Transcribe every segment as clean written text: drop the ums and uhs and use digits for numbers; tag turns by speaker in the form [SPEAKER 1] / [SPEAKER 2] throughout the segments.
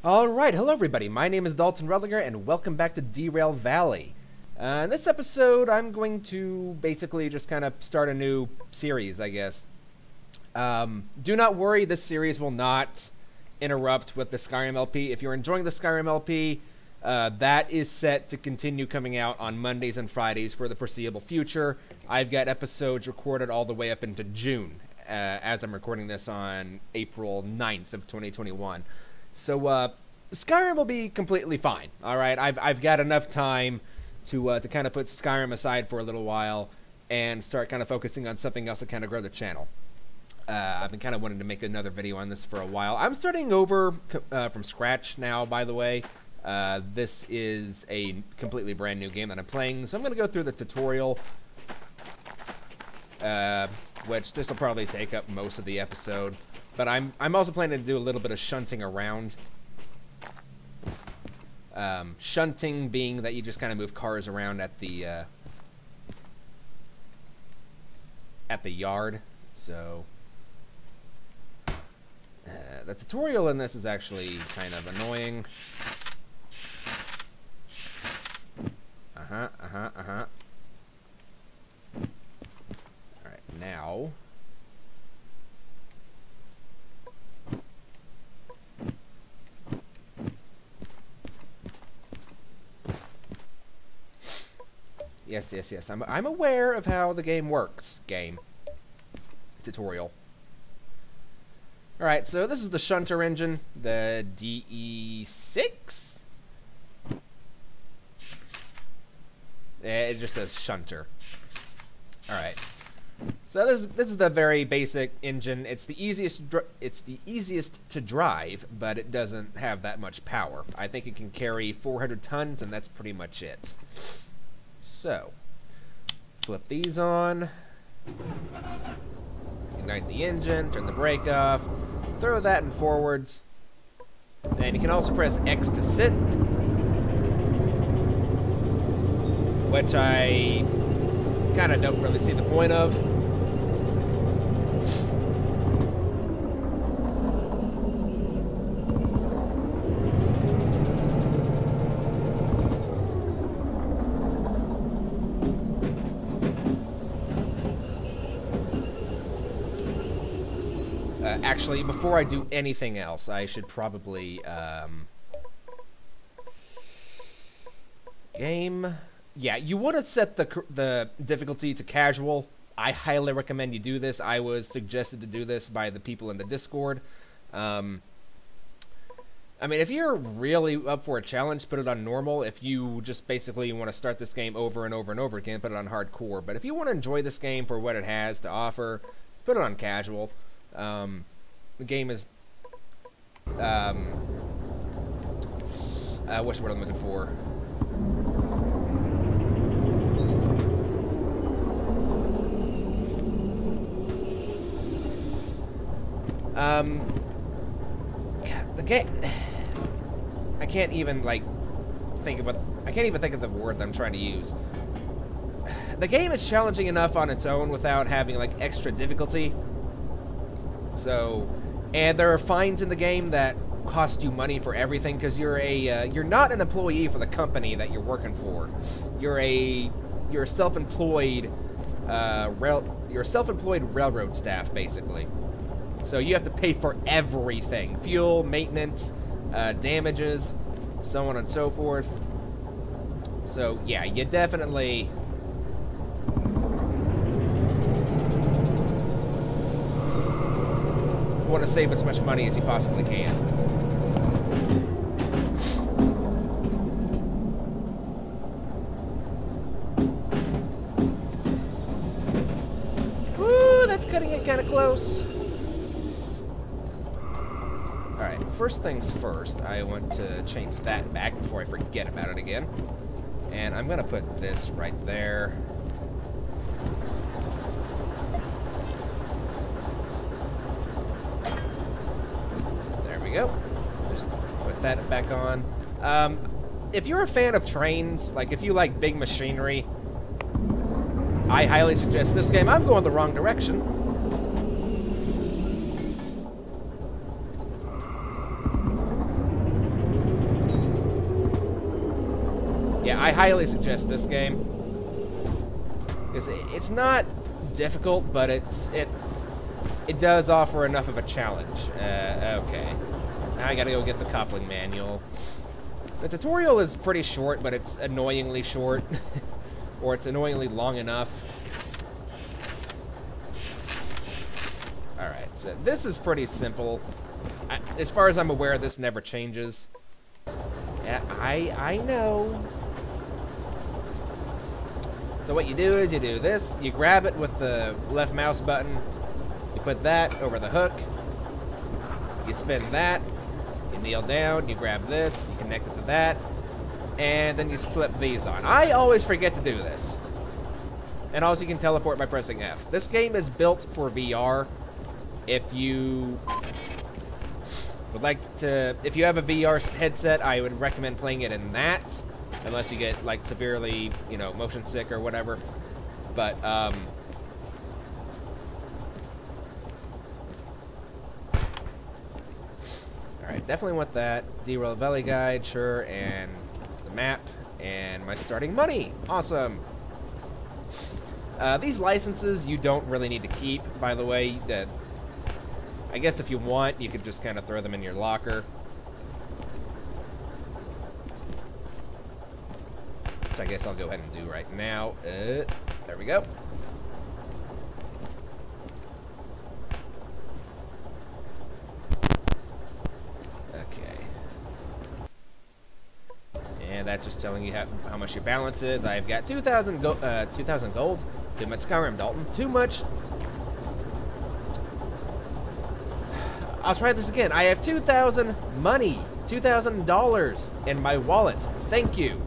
[SPEAKER 1] Alright, hello everybody, my name is Dalton Rudlinger, and welcome back to Derail Valley. In this episode, I'm going to basically just kind of start a new series, I guess. Do not worry, this series will not interrupt with the Skyrim LP. If you're enjoying the Skyrim LP, that is set to continue coming out on Mondays and Fridays for the foreseeable future. I've got episodes recorded all the way up into June, as I'm recording this on April 9th of 2021. So, Skyrim will be completely fine, alright? I've got enough time to kind of put Skyrim aside for a little while and start kind of focusing on something else to kind of grow the channel. I've been kind of wanting to make another video on this for a while. I'm starting over from scratch now, by the way. This is a completely brand new game that I'm playing, so I'm going to go through the tutorial, which this will probably take up most of the episode. But I'm also planning to do a little bit of shunting around. Shunting being that you just kind of move cars around at the yard. So the tutorial in this is actually kind of annoying. All right, now. Yes. I'm aware of how the game works. Tutorial. Alright, so this is the shunter engine, the DE6? It just says shunter. Alright. So this is the very basic engine. It's the easiest to drive, but it doesn't have that much power. I think it can carry 400 tons, and that's pretty much it. So, flip these on, ignite the engine, turn the brake off, throw that in forwards, and you can also press X to sit, which I kind of don't really see the point of. Actually, before I do anything else, I should probably, game. Yeah, you want to set the difficulty to casual. I highly recommend you do this. I was suggested to do this by the people in the Discord. I mean, if you're really up for a challenge, put it on normal. If you just basically want to start this game over and over and over again, put it on hardcore. But if you want to enjoy this game for what it has to offer, put it on casual. The game is, what's the word I'm looking for? Yeah, the game, I can't even, like, think of the word that I'm trying to use. The game is challenging enough on its own without having, like, extra difficulty. So, and there are fines in the game that cost you money for everything because you're not an employee for the company that you're working for. You're a self-employed railroad staff basically. So you have to pay for everything: fuel, maintenance, damages, so on and so forth. So yeah, you definitely want to save as much money as you possibly can. Woo, that's cutting it kind of close. Alright, first things first, I want to change that back before I forget about it again. And I'm going to put this right there. Go. Just put that back on. If you're a fan of trains, like if you like big machinery, I highly suggest this game. I'm going the wrong direction. Yeah, I highly suggest this game. It's not difficult, but it does offer enough of a challenge. Okay. Now I gotta go get the coupling manual. The tutorial is pretty short, but it's annoyingly short. Or it's annoyingly long enough. Alright, so this is pretty simple. As far as I'm aware, this never changes. Yeah, I know. So what you do is you do this, you grab it with the left mouse button, you put that over the hook, you spin that, you kneel down, you grab this, you connect it to that, and then you flip these on. I always forget to do this. And also you can teleport by pressing F. This game is built for VR. If you would like to, if you have a VR headset, I would recommend playing it in that. Unless you get, like, severely, you know, motion sick or whatever. But, alright, definitely want that. Derail Valley Guide, sure, and the map, and my starting money. Awesome. These licenses you don't really need to keep, by the way. I guess if you want, you could just kind of throw them in your locker. Which I guess I'll go ahead and do right now. There we go. Okay. And that's just telling you how much your balance is. I've got 2,000 gold. Too much Skyrim, Dalton. Too much. I'll try this again. I have 2,000 money. $2,000 in my wallet. Thank you.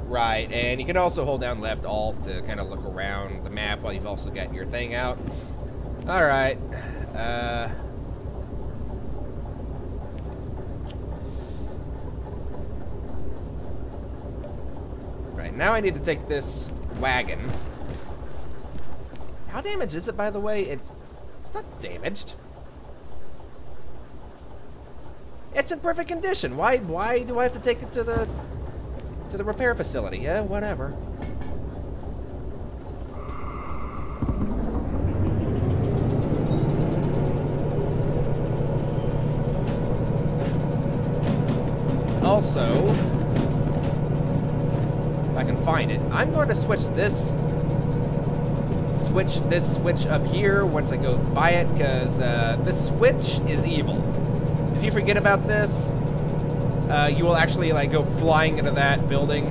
[SPEAKER 1] Right, and you can also hold down left alt to kind of look around the map while you've also got your thing out. Alright. Right, now I need to take this wagon. How damaged is it, by the way? It's not damaged. It's in perfect condition. Why do I have to take it to the repair facility? Yeah, whatever. Also, if I can find it, I'm going to switch this switch up here once I go buy it, because this switch is evil. If you forget about this, you will actually, like, go flying into that building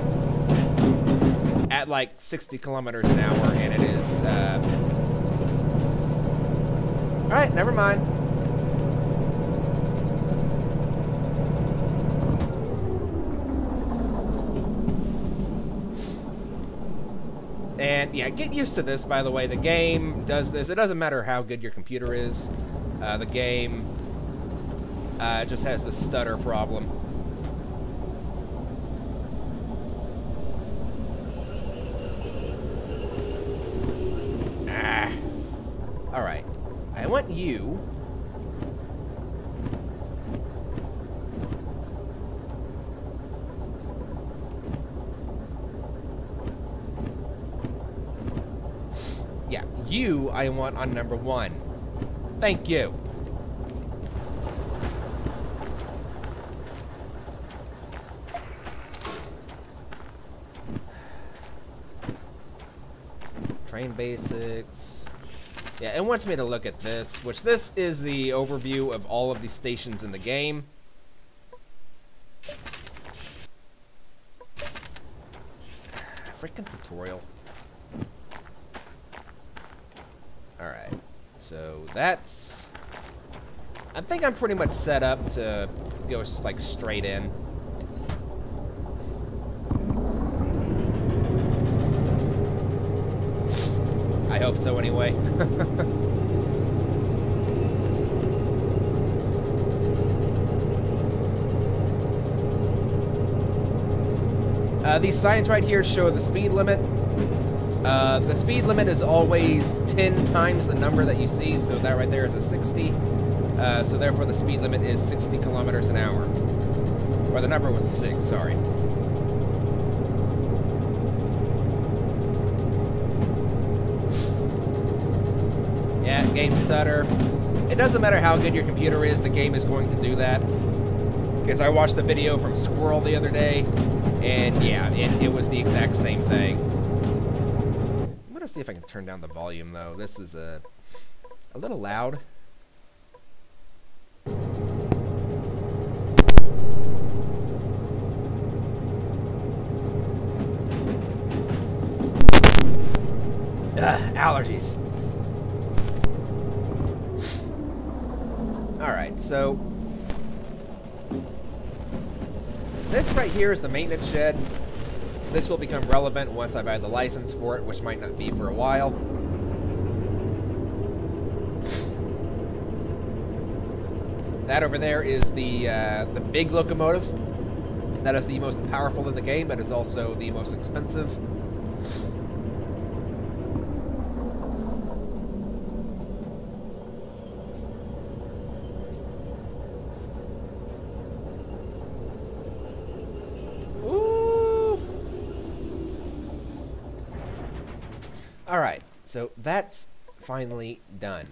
[SPEAKER 1] at, like, 60 kilometers an hour, and it is, Alright, never mind. And, yeah, get used to this, by the way. The game does this. It doesn't matter how good your computer is. The game just has the stutter problem. Alright. I want you... Yeah, you I want on number 1. Thank you. Train basics. Yeah, it wants me to look at this, which this is the overview of all of the stations in the game. Freaking tutorial. Alright, so that's... I think I'm pretty much set up to go, like, straight in. I hope so, anyway. These signs right here show the speed limit. The speed limit is always 10 times the number that you see, so that right there is a 60. So therefore the speed limit is 60 kilometers an hour. Or the number was a 6, sorry. Yeah, game stutter. It doesn't matter how good your computer is, the game is going to do that. Because I watched the video from Squirrel the other day, and yeah, it was the exact same thing. I'm gonna see if I can turn down the volume though. This is a little loud. Allergies. Alright, so this right here is the maintenance shed. This will become relevant once I buy the license for it, which might not be for a while. That over there is the big locomotive. That is the most powerful in the game, but is also the most expensive. Alright, so that's finally done.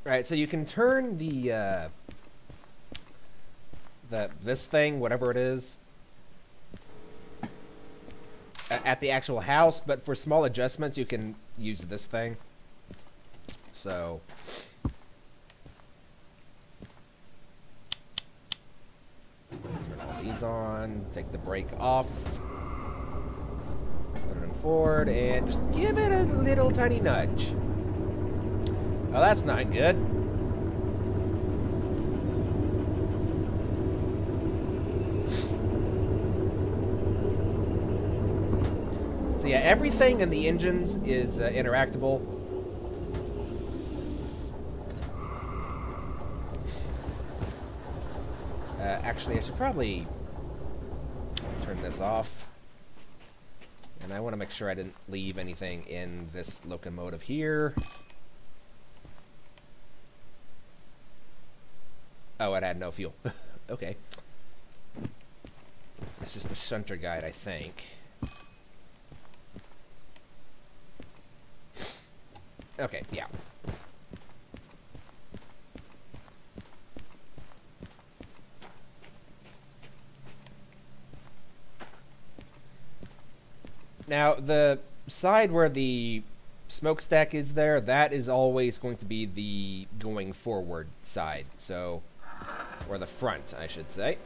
[SPEAKER 1] Right, so you can turn this thing, whatever it is, at the actual house, but for small adjustments you can use this thing. So turn all these on, take the brake off, put it in forward, and just give it a little tiny nudge. Oh, that's not good. So yeah, everything in the engines is interactable. Actually, I should probably turn this off. And I want to make sure I didn't leave anything in this locomotive here. Oh, it had no fuel. Okay. It's just a shunter guide, I think. Okay, yeah. Now, the side where the smokestack is there, that is always going to be the going forward side. So, or the front, I should say.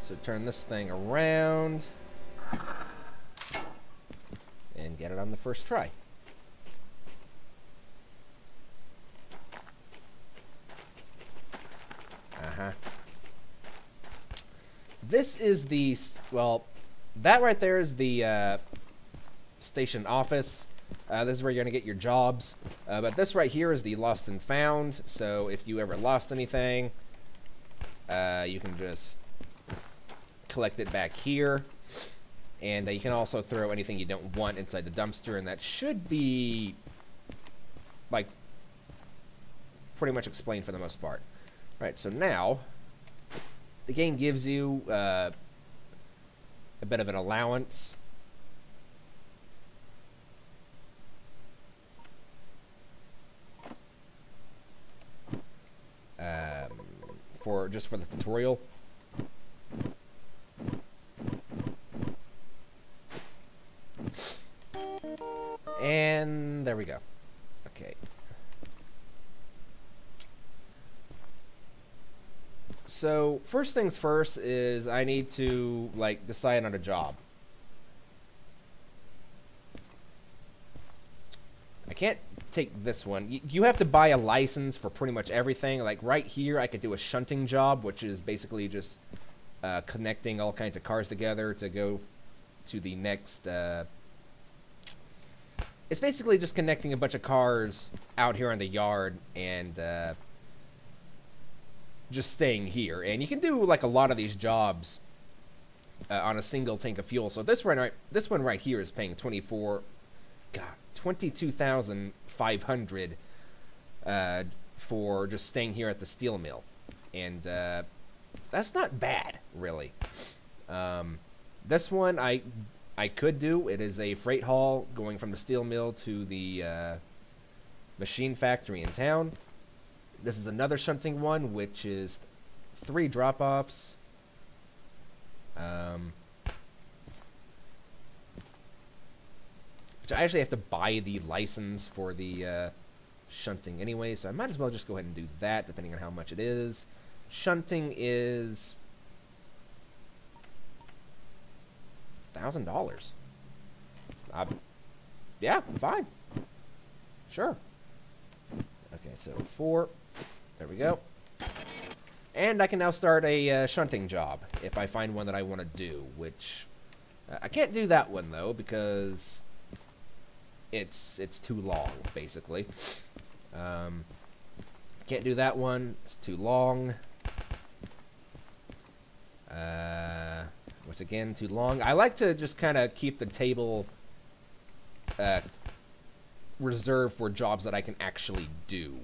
[SPEAKER 1] So turn this thing around and get it on the first try. This is the, well, that right there is the station office. This is where you're going to get your jobs. But this right here is the lost and found. So if you ever lost anything, you can just collect it back here. And you can also throw anything you don't want inside the dumpster. And that should be, like, pretty much explained for the most part. Right, so now the game gives you a bit of an allowance. For the tutorial. And there we go. Okay. So first things first is I need to like decide on a job. I can't take this one. You have to buy a license for pretty much everything. Like right here I could do a shunting job, which is basically just connecting all kinds of cars together to go to the next. It's basically just connecting a bunch of cars out here in the yard and just staying here. And you can do like a lot of these jobs on a single tank of fuel. So this one right here is paying 22,500 for just staying here at the steel mill, and that's not bad, really. This one I could do. It is a freight haul going from the steel mill to the machine factory in town. This is another shunting one, which is 3 drop-offs. Which I actually have to buy the license for the shunting anyway, so I might as well just go ahead and do that, depending on how much it is. Shunting is $1,000. Yeah, fine. Sure. Okay, so 4. There we go. And I can now start a shunting job if I find one that I want to do, which I can't do that one though because it's too long, basically. Can't do that one. It's too long. Once again, too long. I like to just kind of keep the table reserved for jobs that I can actually do.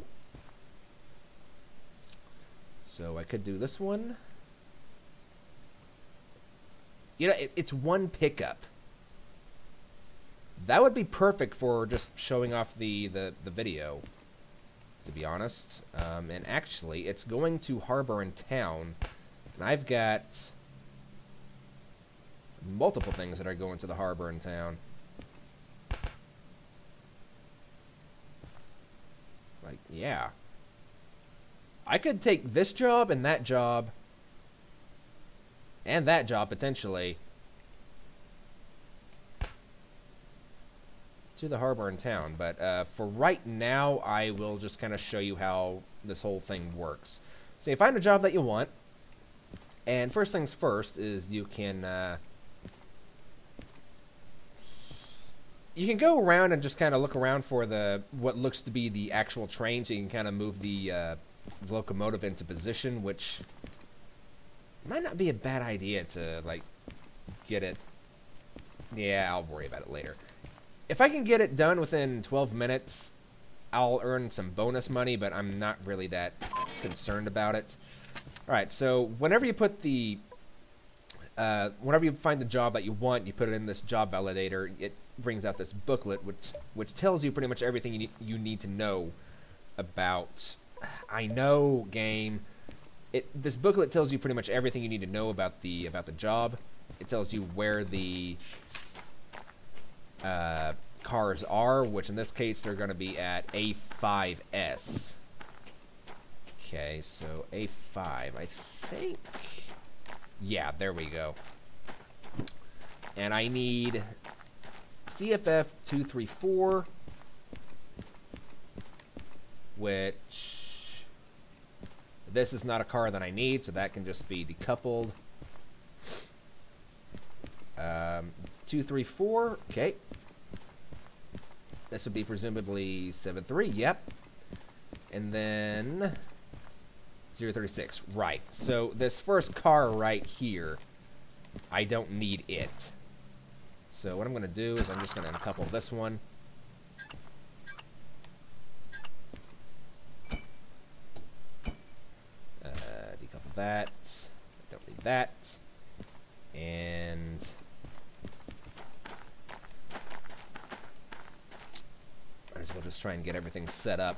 [SPEAKER 1] So I could do this one. You know, it's one pickup. That would be perfect for just showing off the video, to be honest. And actually, it's going to Harbor and Town. And I've got multiple things that are going to the Harbor and Town. Like, yeah. I could take this job and that job potentially to the Harbor and Town, but for right now I will just kind of show you how this whole thing works. So you find a job that you want, and first things first is you can go around and just kind of look around for what looks to be the actual train, so you can kind of move the locomotive into position, which might not be a bad idea to, like, get it. Yeah, I'll worry about it later. If I can get it done within 12 minutes, I'll earn some bonus money, but I'm not really that concerned about it. Alright, so whenever you put the whenever you find the job that you want, you put it in this job validator, it brings out this booklet which tells you pretty much everything you need to know about. I know, game. This booklet tells you pretty much everything you need to know about the job. It tells you where the cars are, which in this case they're going to be at A5S. Okay, so A5, I think. Yeah, there we go. And I need CFF 234, which this is not a car that I need, so that can just be decoupled. 234, okay. This would be presumably 73, yep. And then 036, right. So this first car right here, I don't need it. So what I'm going to do is I'm just going to uncouple this one. Decouple that. Don't need that. And might as well just try and get everything set up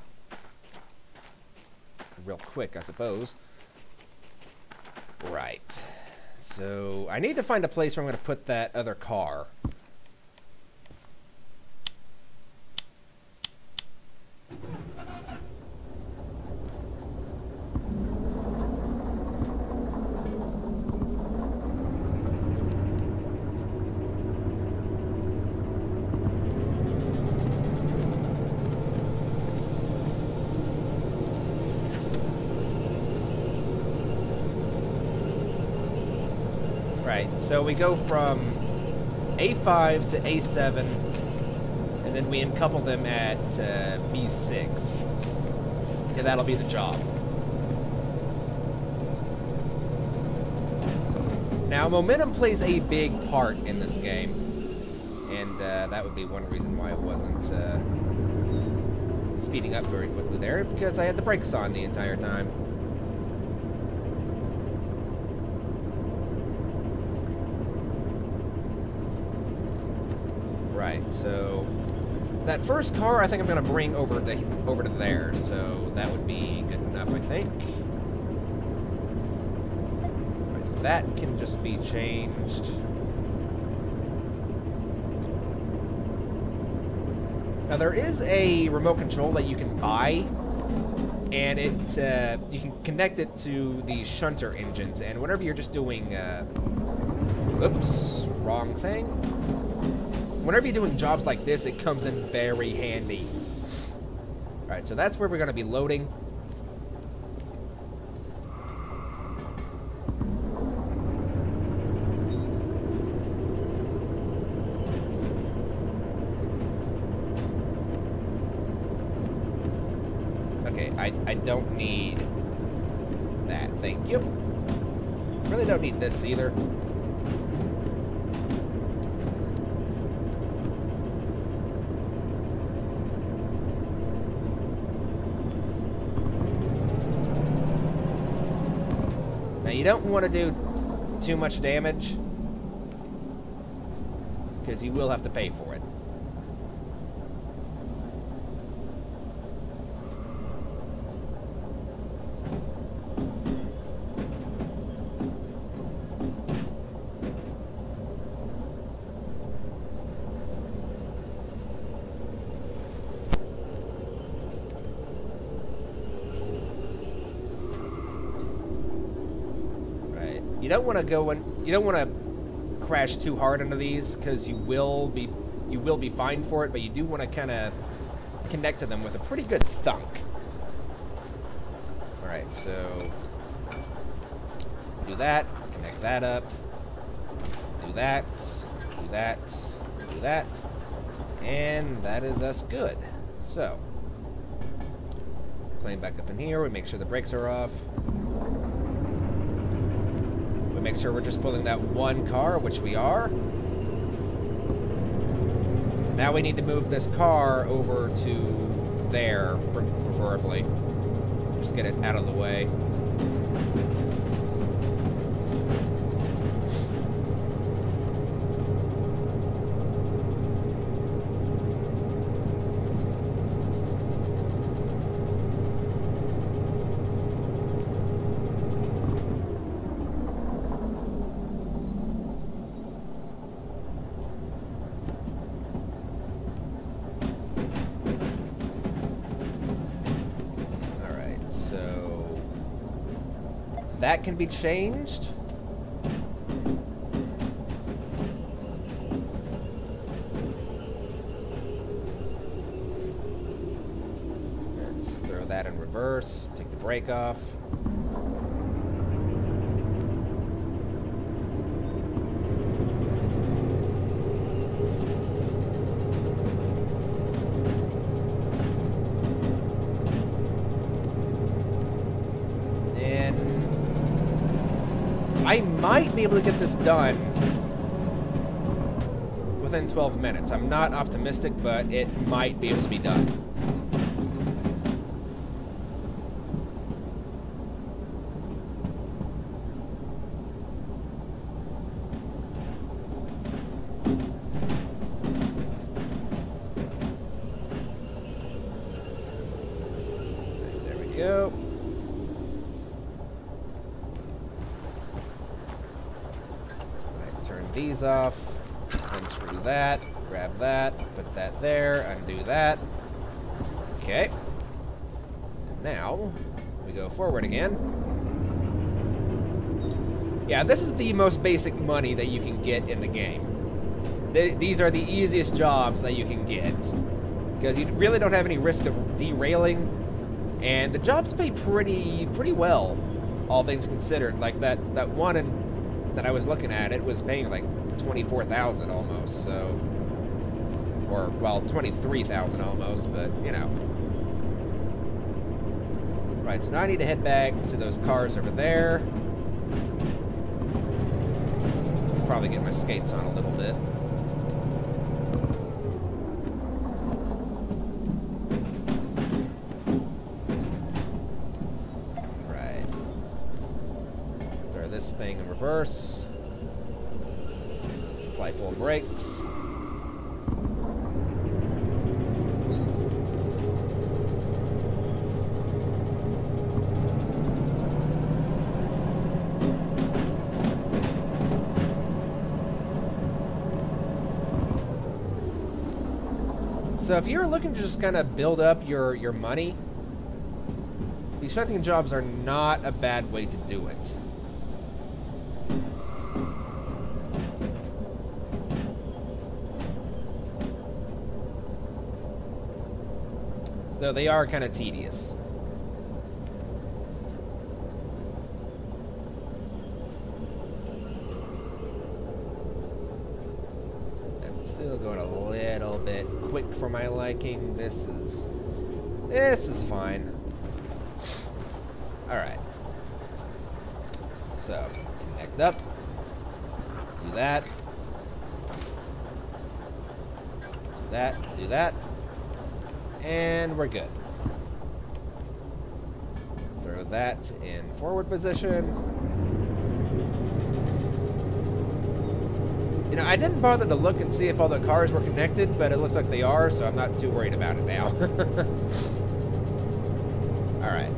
[SPEAKER 1] real quick, I suppose. Right. So I need to find a place where I'm going to put that other car. So we go from A5 to A7, and then we uncouple them at B6. And that'll be the job. Now, momentum plays a big part in this game, and that would be one reason why I wasn't speeding up very quickly there, because I had the brakes on the entire time. Right, so that first car I think I'm going to bring over to there, so that would be good enough, I think. That can just be changed. Now there is a remote control that you can buy, and you can connect it to the shunter engines, and whenever you're just doing, oops, wrong thing. Whenever you're doing jobs like this, it comes in very handy. All right, so that's where we're going to be loading. I don't need that, thank you. Really don't need this either. Now you don't want to do too much damage, because you will have to pay for it. You don't want to you don't want to crash too hard into these, because you will be fined for it, but you do want to kind of connect to them with a pretty good thunk. All right, so do that, connect that up, do that, do that, do that, and that is us good. So climb back up in here, we make sure the brakes are off. Make sure we're just pulling that one car, which we are. Now we need to move this car over to there, preferably. Just get it out of the way. That can be changed. Let's throw that in reverse, take the brake off. I might be able to get this done within 12 minutes. I'm not optimistic, but it might be able to be done. There we go. Turn these off, unscrew that, grab that, put that there, undo that. Okay. And now, we go forward again. Yeah, this is the most basic money that you can get in the game. These are the easiest jobs that you can get, because you really don't have any risk of derailing, and the jobs pay pretty well, all things considered. Like that one in that I was looking at, it was paying like 24,000 almost, so, or well, 23,000 almost, but you know. Right, so now I need to head back to those cars over there. Probably get my skates on a little bit. Right. Throw this thing in reverse. Apply full brakes. So if you're looking to just kind of build up your money, these shunting jobs are not a bad way to do it. Though they are kind of tedious. I'm still going a little bit quick for my liking. This is fine. Alright. So, connect up. Do that. Do that. Do that. And we're good. Throw that in forward position. You know, I didn't bother to look and see if all the cars were connected, but it looks like they are, so I'm not too worried about it now. Alright.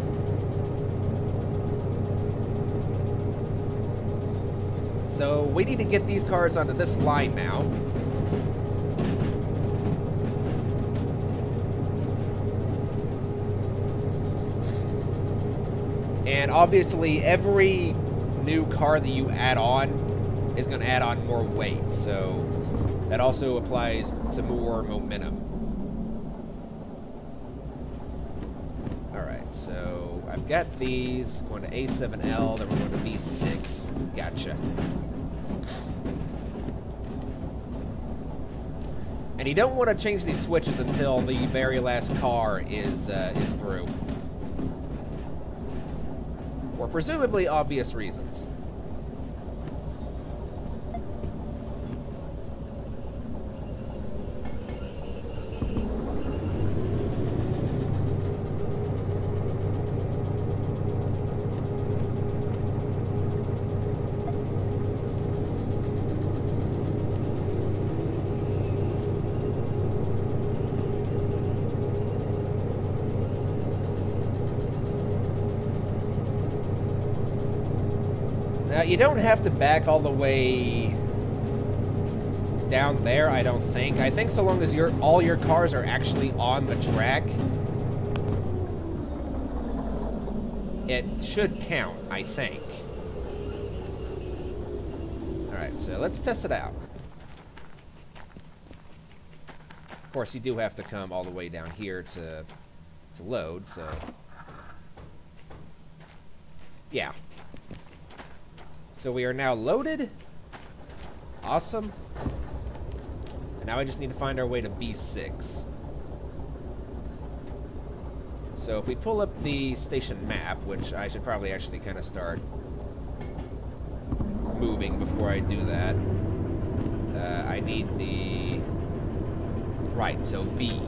[SPEAKER 1] So, we need to get these cars onto this line now. And obviously, every new car that you add on is going to add on more weight, so that also applies to more momentum. Alright, so I've got these going to A7L, then we're going to B6. Gotcha. And you don't want to change these switches until the very last car is through. For presumably obvious reasons. Now, you don't have to back all the way down there, I don't think. I think so long as all your cars are actually on the track, it should count, I think. Alright, so let's test it out. Of course, you do have to come all the way down here to load, so... yeah. So we are now loaded. Awesome. And now I just need to find our way to B6. So if we pull up the station map, which I should probably actually kind of start moving before I do that. I need the... right, so B.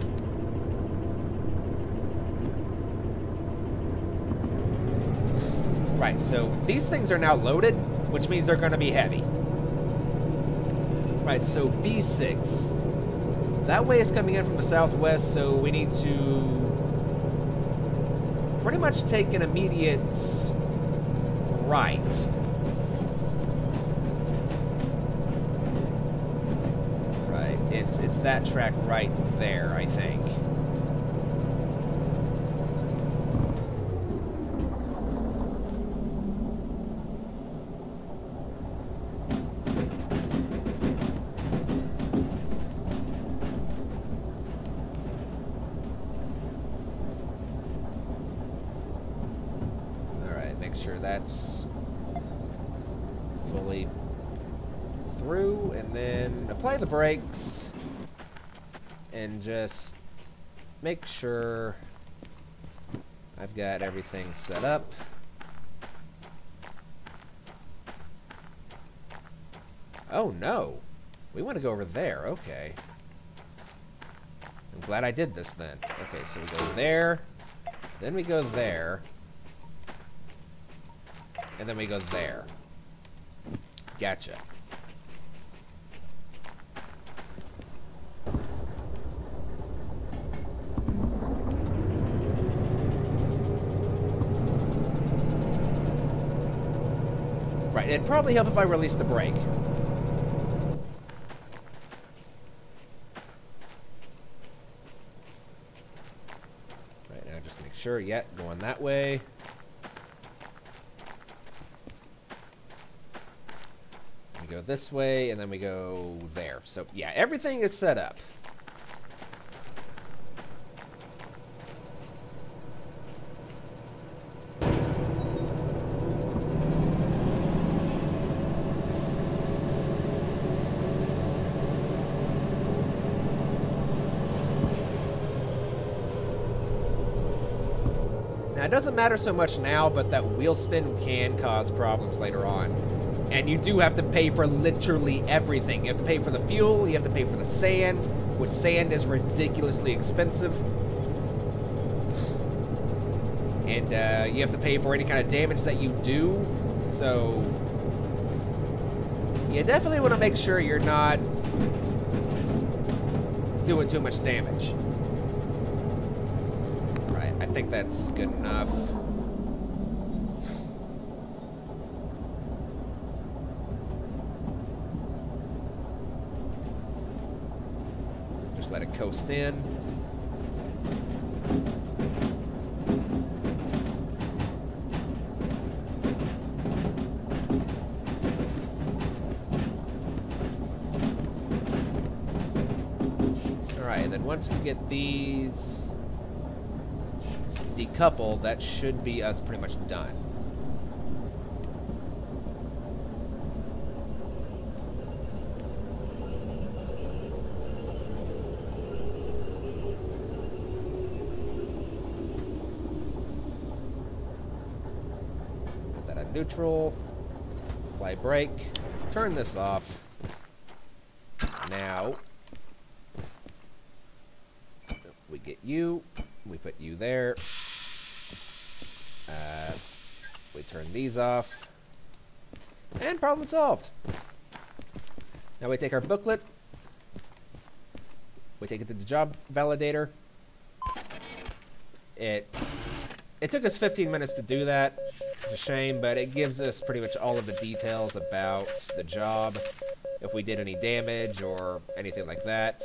[SPEAKER 1] Right, so these things are now loaded, which means they're going to be heavy. Right, so B6. That way is coming in from the southwest, so we need to pretty much take an immediate right. Right, it's that track right there, I think. Make sure that's fully then apply the brakes and just make sure I've got everything set up. Oh no, we want to go over there. Okay, I'm glad I did this then. Okay, so we go there, then we go there, and then we go there. Gotcha. Right, it'd probably help if I released the brake. Right, now just make sure, yeah, going that way. We go this way, and then we go there. So, yeah, everything is set up. Now, it doesn't matter so much now, but that wheel spin can cause problems later on. And you do have to pay for literally everything. You have to pay for the fuel, you have to pay for the sand, which sand is ridiculously expensive. And you have to pay for any kind of damage that you do. So, you definitely want to make sure you're not doing too much damage. Right, I think that's good enough. Just let it coast in. Alright, and then once we get these decoupled, that should be us pretty much done. Put that on neutral, apply brake, turn this off. Now, we get you, we put you there. We turn these off, and problem solved. Now we take our booklet, we take it to the job validator. It took us 15 minutes to do that. It's a shame, but it gives us pretty much all of the details about the job, if we did any damage or anything like that.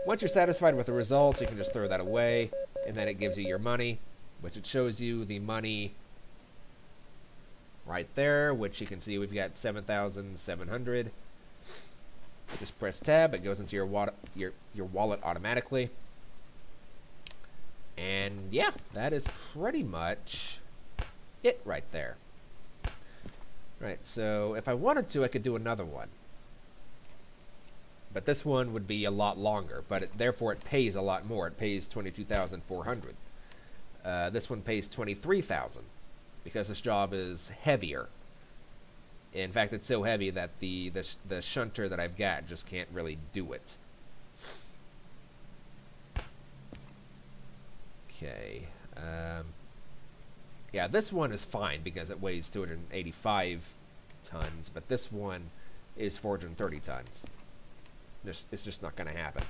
[SPEAKER 1] Once you're satisfied with the results, you can just throw that away, and then it gives you your money, which it shows you the money right there, which you can see we've got 7,700. Just press tab, it goes into your wallet automatically. And yeah, that is pretty much it right there. Right, so if I wanted to, I could do another one. But this one would be a lot longer, but therefore it pays a lot more. It pays 22,400. This one pays 23,000 because this job is heavier. In fact, it's so heavy that the shunter that I've got just can't really do it. Okay. Yeah, this one is fine because it weighs 285 tons, but this one is 430 tons. It's just not going to happen.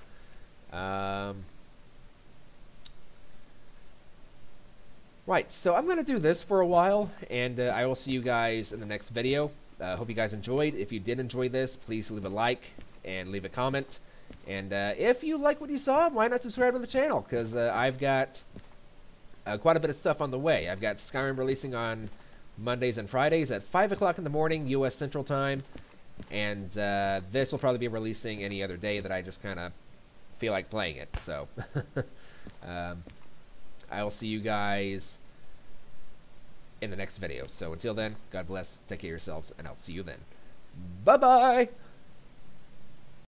[SPEAKER 1] Right, so I'm going to do this for a while, and I will see you guys in the next video. Hope you guys enjoyed. If you did enjoy this, please leave a like and leave a comment. And if you like what you saw, why not subscribe to the channel? Because I've got quite a bit of stuff on the way. I've got Skyrim releasing on Mondays and Fridays at 5 o'clock in the morning, U.S. Central Time. And this will probably be releasing any other day that I just kind of feel like playing it. So I will see you guys in the next video. So until then, God bless, take care of yourselves, and I'll see you then. Bye-bye!